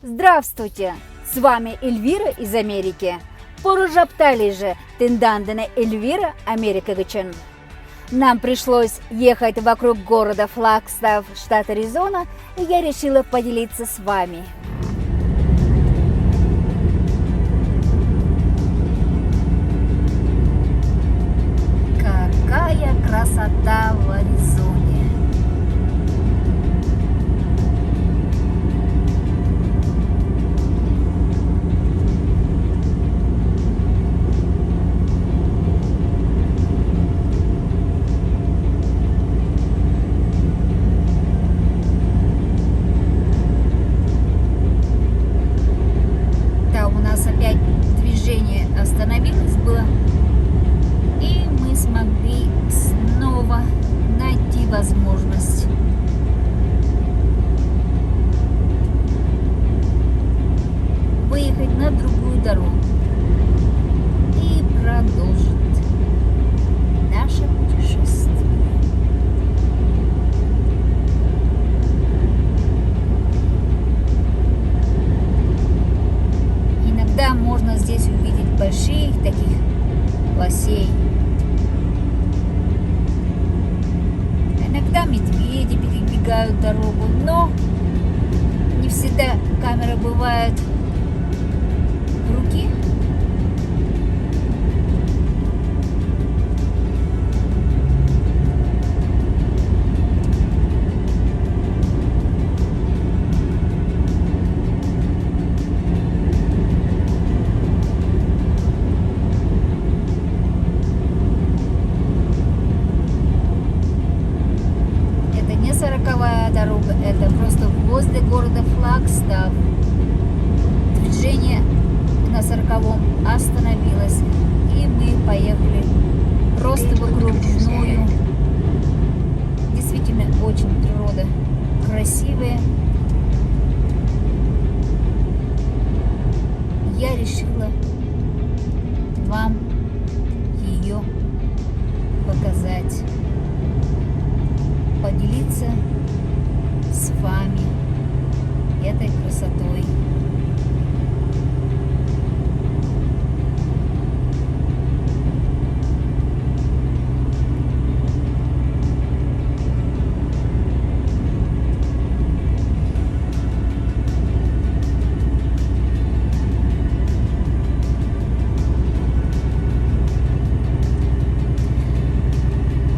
Здравствуйте! С вами Эльвира из Америки. Поружаптали же тендандене Эльвира Америка гычен. Нам пришлось ехать вокруг города Флагстав, штат Аризона, и я решила поделиться с вами. Какая красота в Аризоне! У нас опять движение остановилось было, и мы смогли снова найти возможность выехать на другую дорогу и продолжить наше путешествие. Иногда можно здесь увидеть больших таких лосей. Иногда медведи перебегают дорогу, но не всегда камера бывает в руке. Сороковая дорога, это просто возле города Флагстав. Движение на 40-м остановилось, и мы поехали просто в окружную. Действительно очень природа красивая. Я решила вам ее показать, поделиться с вами этой красотой.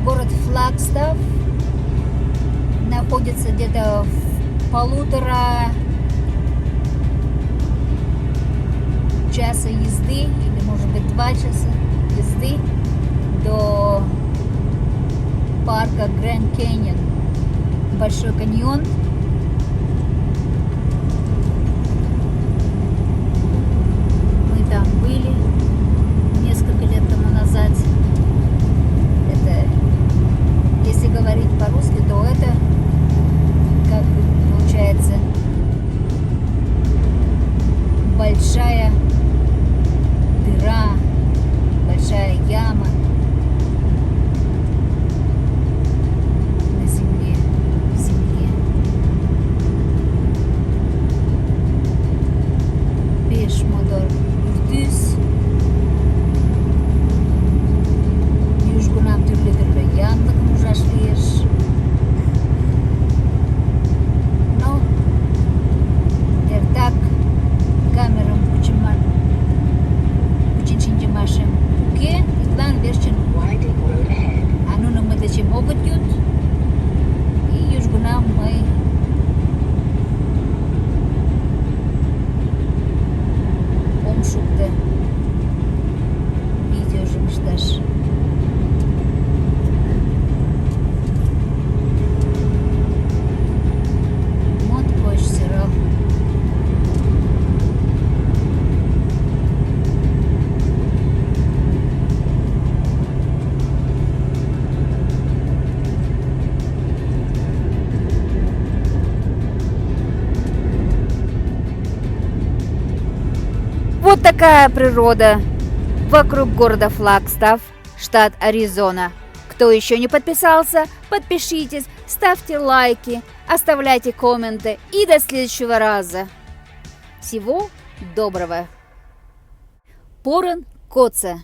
Город Флагстав находится где-то в 1,5 часа езды, или может быть 2 часа езды до парка Гранд Каньон, Большой каньон. Мы там были несколько лет тому назад. Это, если говорить по-русски, то это как бы получается большая дыра, большая яма на земле, в земле. Beş motor düz, южгунам türlü yanlık mujashlir. Так, камерам очень чинчи машем уке, итлан верчен ану мы даче могут ют, и южгунам мы омшукта видео жимшташ. Мод кош сырок. Вот такая природа вокруг города Флагстав, штат Аризона. Кто еще не подписался, подпишитесь, ставьте лайки, оставляйте комменты и до следующего раза. Всего доброго. Поран Коце.